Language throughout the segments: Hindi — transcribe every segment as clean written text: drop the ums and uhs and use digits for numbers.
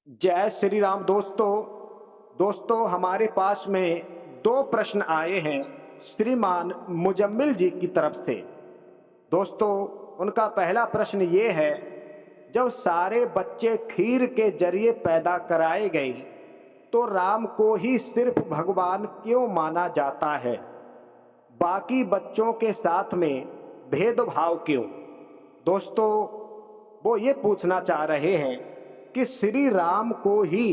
जय श्री राम दोस्तों। हमारे पास में दो प्रश्न आए हैं श्रीमान मुजम्मिल जी की तरफ से। दोस्तों, उनका पहला प्रश्न ये है, जब सारे बच्चे खीर के जरिए पैदा कराए गए तो राम को ही सिर्फ भगवान क्यों माना जाता है? बाकी बच्चों के साथ में भेदभाव क्यों? दोस्तों, वो ये पूछना चाह रहे हैं कि श्री राम को ही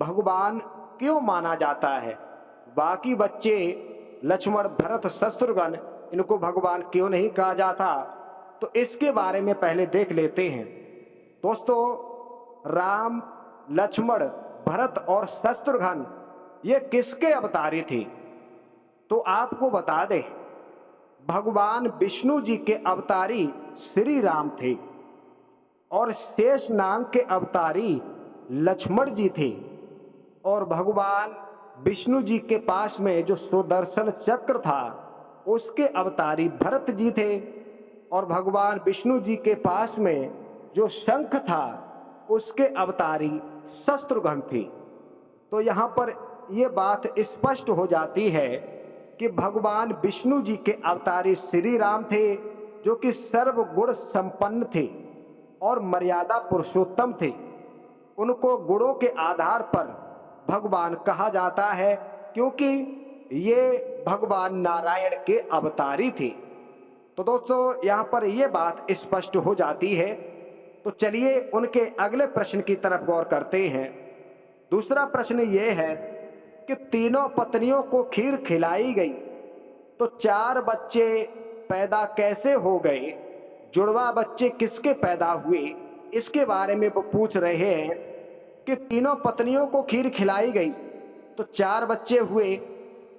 भगवान क्यों माना जाता है, बाकी बच्चे लक्ष्मण भरत शत्रुघ्न इनको भगवान क्यों नहीं कहा जाता? तो इसके बारे में पहले देख लेते हैं। दोस्तों, राम, लक्ष्मण, भरत और शत्रुघ्न ये किसके अवतारी थे? तो आपको बता दें, भगवान विष्णु जी के अवतारी श्री राम थे और शेष नाग के अवतारी लक्ष्मण जी थे। और भगवान विष्णु जी के पास में जो सुदर्शन चक्र था उसके अवतारी भरत जी थे। और भगवान विष्णु जी के पास में जो शंख था उसके अवतारी शत्रुघ्न थे। तो यहाँ पर यह बात स्पष्ट हो जाती है कि भगवान विष्णु जी के अवतारी श्री राम थे, जो कि सर्वगुण संपन्न थे और मर्यादा पुरुषोत्तम थे। उनको गुणों के आधार पर भगवान कहा जाता है, क्योंकि ये भगवान नारायण के अवतारी थे। तो दोस्तों, यहाँ पर यह बात स्पष्ट हो जाती है। तो चलिए उनके अगले प्रश्न की तरफ गौर करते हैं। दूसरा प्रश्न ये है कि तीनों पत्नियों को खीर खिलाई गई तो चार बच्चे पैदा कैसे हो गए? जुड़वा बच्चे किसके पैदा हुए? इसके बारे में वो पूछ रहे हैं कि तीनों पत्नियों को खीर खिलाई गई तो चार बच्चे हुए,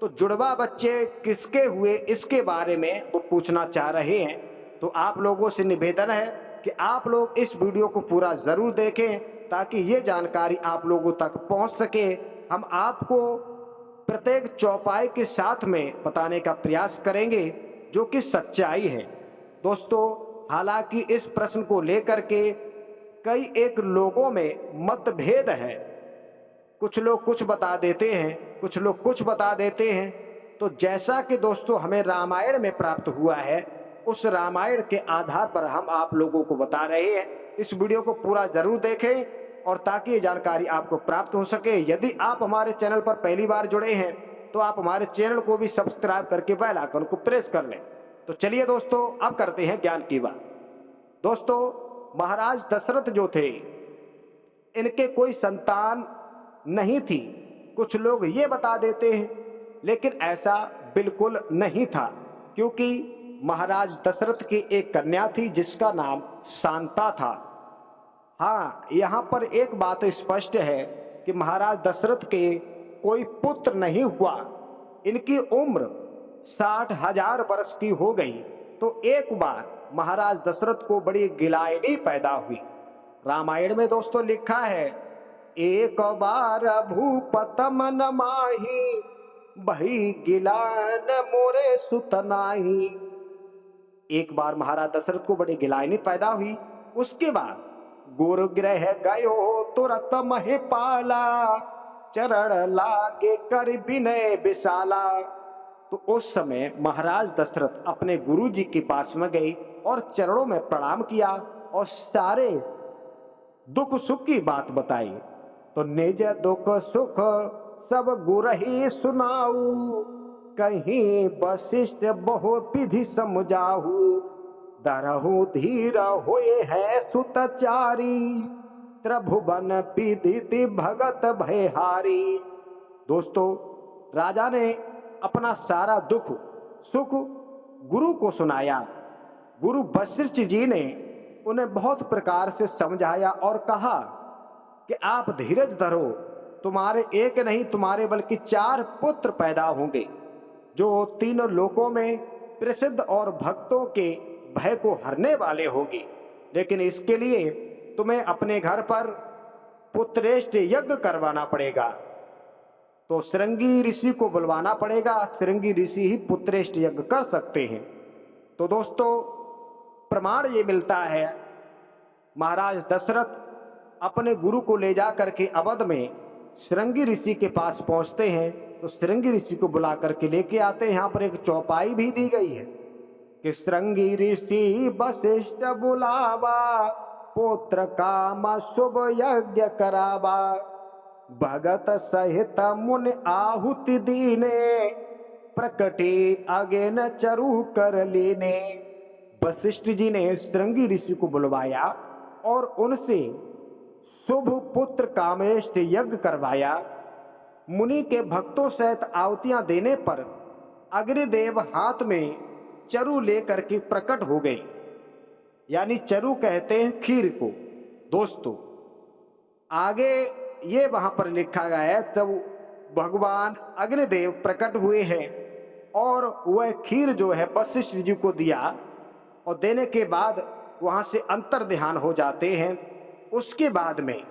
तो जुड़वा बच्चे किसके हुए? इसके बारे में वो पूछना चाह रहे हैं। तो आप लोगों से निवेदन है कि आप लोग इस वीडियो को पूरा ज़रूर देखें, ताकि ये जानकारी आप लोगों तक पहुंच सके। हम आपको प्रत्येक चौपाई के साथ में बताने का प्रयास करेंगे जो कि सच्चाई है। दोस्तों, हालांकि इस प्रश्न को लेकर के कई एक लोगों में मतभेद है। कुछ लोग कुछ बता देते हैं, कुछ लोग कुछ बता देते हैं। तो जैसा कि दोस्तों हमें रामायण में प्राप्त हुआ है, उस रामायण के आधार पर हम आप लोगों को बता रहे हैं। इस वीडियो को पूरा जरूर देखें और ताकि ये जानकारी आपको प्राप्त हो सके। यदि आप हमारे चैनल पर पहली बार जुड़े हैं तो आप हमारे चैनल को भी सब्सक्राइब करके बेल आइकन को प्रेस कर लें। तो चलिए दोस्तों, अब करते हैं ज्ञान की बात। दोस्तों, महाराज दशरथ जो थे, इनके कोई संतान नहीं थी। कुछ लोग ये बता देते हैं, लेकिन ऐसा बिल्कुल नहीं था, क्योंकि महाराज दशरथ की एक कन्या थी जिसका नाम शांता था। हाँ, यहाँ पर एक बात स्पष्ट है कि महाराज दशरथ के कोई पुत्र नहीं हुआ। इनकी उम्र 60,000 वर्ष की हो गई। तो एक बार महाराज दशरथ को बड़ी गिलानी पैदा हुई। रामायण में दोस्तों लिखा है, एक बार भूपत मन माही, बही गिलान मोरे सुतनाही। एक बार महाराज दशरथ को बड़ी गिलानी पैदा हुई। उसके बाद गुरुग्रह गयो तुरत महे पाला, चरण लागे कर विनय विशाला। तो उस समय महाराज दशरथ अपने गुरु जी के पास में गए और चरणों में प्रणाम किया और सारे दुख सुख की बात बताई। तो निज दुख सुख सब गुरहि सुनाऊ, कहीं वशिष्ठ बहु विधि समझाऊ। दरहु धीर होए है सुतचारी, त्रिभुवन विदिति भगत भयहारी। दोस्तों, राजा ने अपना सारा दुख सुख गुरु को सुनाया। गुरु वशिष्ठ जी ने उन्हें बहुत प्रकार से समझाया और कहा कि आप धीरज धरो, तुम्हारे एक नहीं तुम्हारे बल्कि 4 पुत्र पैदा होंगे, जो तीनों लोकों में प्रसिद्ध और भक्तों के भय को हरने वाले होंगे। लेकिन इसके लिए तुम्हें अपने घर पर पुत्रेष्ट यज्ञ करवाना पड़ेगा। तो श्रृंगी ऋषि को बुलवाना पड़ेगा। श्रृंगी ऋषि ही पुत्रेष्ट यज्ञ कर सकते हैं। तो दोस्तों, प्रमाण ये मिलता है, महाराज दशरथ अपने गुरु को ले जा करके अवध में श्रृंगी ऋषि के पास पहुंचते हैं। तो श्रृंगी ऋषि को बुला करके लेके आते हैं। यहाँ पर एक चौपाई भी दी गई है कि श्रृंगी ऋषि वशिष्ठ बुलावा, पुत्र काम शुभ यज्ञ करावा, भगत सहित मुनि आहुति दीने, प्रकटी आगे न चरु कर लेने। वशिष्ठ जी ने श्रृंगी ऋषि को बुलवाया और उनसे शुभ पुत्र कामेष्ट यज्ञ करवाया। मुनि के भक्तों सहित आहुतियां देने पर अग्निदेव हाथ में चरु लेकर के प्रकट हो गए, यानी चरु कहते हैं खीर को। दोस्तों आगे ये वहां पर लिखा गया है, तब भगवान अग्निदेव प्रकट हुए हैं और वह खीर जो है वशिष्ठ जी को दिया और देने के बाद वहां से अंतर ध्यान हो जाते हैं। उसके बाद में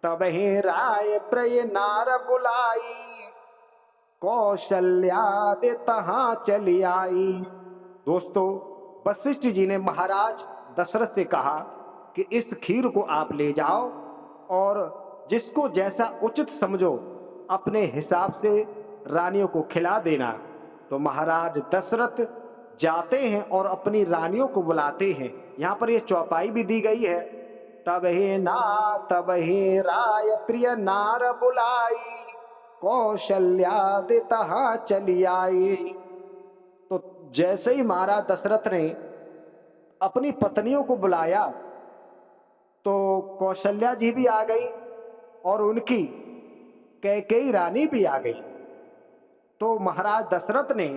तब ही राय प्रिय नार बुलाई, कौशल्या दे तहां चली आई। दोस्तों वशिष्ठ जी ने महाराज दशरथ से कहा कि इस खीर को आप ले जाओ और जिसको जैसा उचित समझो अपने हिसाब से रानियों को खिला देना। तो महाराज दशरथ जाते हैं और अपनी रानियों को बुलाते हैं। यहाँ पर ये चौपाई भी दी गई है, तब ही राय प्रिय नार बुलाई, कौशल्या दे तहां चली आई। तो जैसे ही महाराज दशरथ ने अपनी पत्नियों को बुलाया तो कौशल्या जी भी आ गई और उनकी कैकेयी रानी भी आ गई। तो महाराज दशरथ ने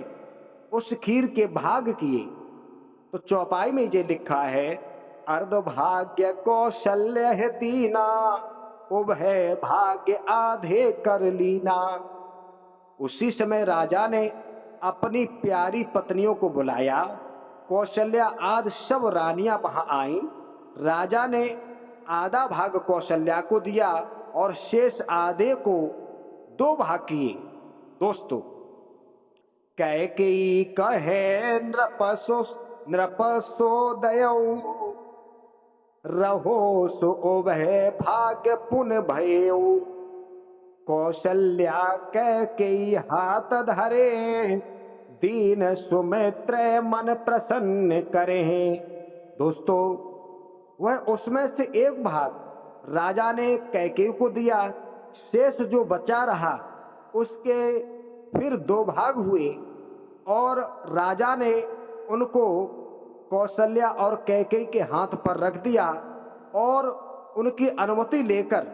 उस खीर के भाग किए। तो चौपाई में ये लिखा है, अर्ध भाग्य कौशल्य है दीना, उभय भाग्य आधे कर लीना। उसी समय राजा ने अपनी प्यारी पत्नियों को बुलाया। कौशल्या आदि सब रानियां वहां आईं। राजा ने आधा भाग कौशल्या को दिया और शेष आधे को 2 भाग किए। दोस्तों कैकेयी कहे नृपसोदयौ, रहो सो उभय भाग्य पुन भयौ। कौशल्या कैकेयी हाथ धरे, दीन सुमित्र मन प्रसन्न करे। दोस्तों वह उसमें से एक भाग राजा ने कैकेयी को दिया, शेष जो बचा रहा उसके फिर 2 भाग हुए और राजा ने उनको कौशल्या और कैकेयी के हाथ पर रख दिया और उनकी अनुमति लेकर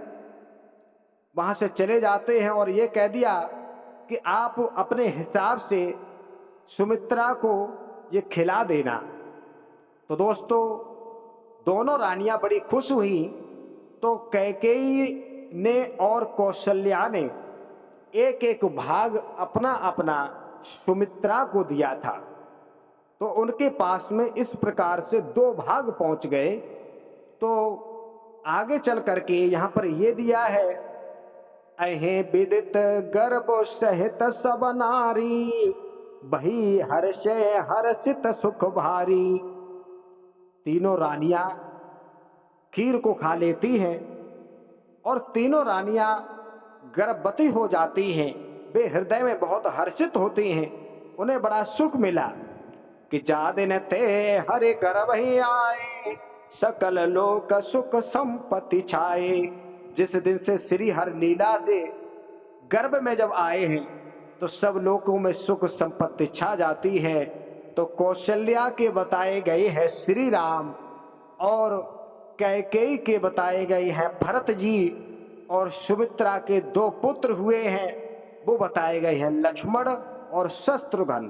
वहां से चले जाते हैं और ये कह दिया कि आप अपने हिसाब से सुमित्रा को ये खिला देना। तो दोस्तों दोनों रानियां बड़ी खुश हुई। तो कैकेयी ने और कौशल्या ने एक एक भाग अपना अपना सुमित्रा को दिया था। तो उनके पास में इस प्रकार से 2 भाग पहुंच गए। तो आगे चल करके यहाँ पर ये दिया है, अहे विदित गर्भ सहित सब नारी, भई हर्षे हर्षित सुख भारी। तीनों रानियां खीर को खा लेती हैं और तीनों रानियां गर्भवती हो जाती हैं। वे हृदय में बहुत हर्षित होती हैं, उन्हें बड़ा सुख मिला कि जा दिन थे हरे गर्भ ही आए, सकल लोक सुख संपत्ति छाए। जिस दिन से श्री हर लीला से गर्भ में जब आए हैं तो सब लोकों में सुख संपत्ति छा जाती है। तो कौशल्या के बताए गए हैं श्री राम और कैकेयी के बताए गए हैं भरत जी और सुमित्रा के 2 पुत्र हुए हैं, वो बताए गए हैं लक्ष्मण और शत्रुघ्न।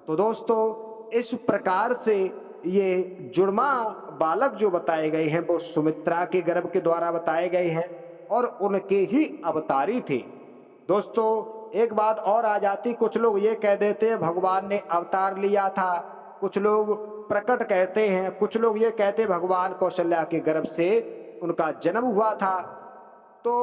तो दोस्तों इस प्रकार से ये जुड़वा बालक जो बताए गए हैं वो सुमित्रा के गर्भ के द्वारा बताए गए हैं और उनके ही अवतारी थे। दोस्तों एक बात और आ जाती, कुछ लोग ये कह देते हैं भगवान ने अवतार लिया था, कुछ लोग प्रकट कहते हैं, कुछ लोग ये कहते भगवान कौशल्या के गर्भ से उनका जन्म हुआ था। तो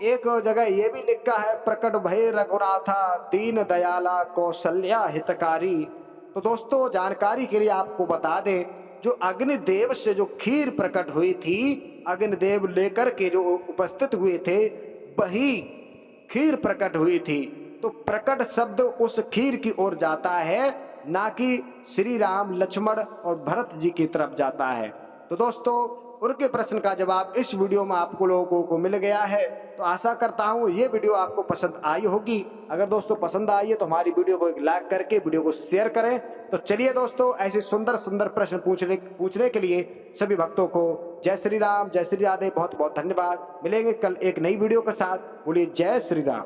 एक जगह ये भी लिखा है, प्रकट भय रघुनाथा दीन दयाला कौशल्या हितकारी। तो दोस्तों जानकारी के लिए आपको बता दें जो अग्निदेव से जो खीर प्रकट हुई थी, अग्निदेव लेकर के जो उपस्थित हुए थे, वही खीर प्रकट हुई थी। तो प्रकट शब्द उस खीर की ओर जाता है, ना कि श्री राम, लक्ष्मण और भरत जी की तरफ जाता है। तो दोस्तों, उनके प्रश्न का जवाब इस वीडियो में आपको लोगों को मिल गया है। तो आशा करता हूँ ये वीडियो आपको पसंद आई होगी। अगर दोस्तों पसंद आई है तो हमारी वीडियो को एक लाइक करके वीडियो को शेयर करें। तो चलिए दोस्तों, ऐसे सुंदर सुंदर प्रश्न पूछने के लिए सभी भक्तों को जय श्री राम, जय श्री राधे, बहुत बहुत धन्यवाद। मिलेंगे कल एक नई वीडियो के साथ। बोलिए जय श्री राम।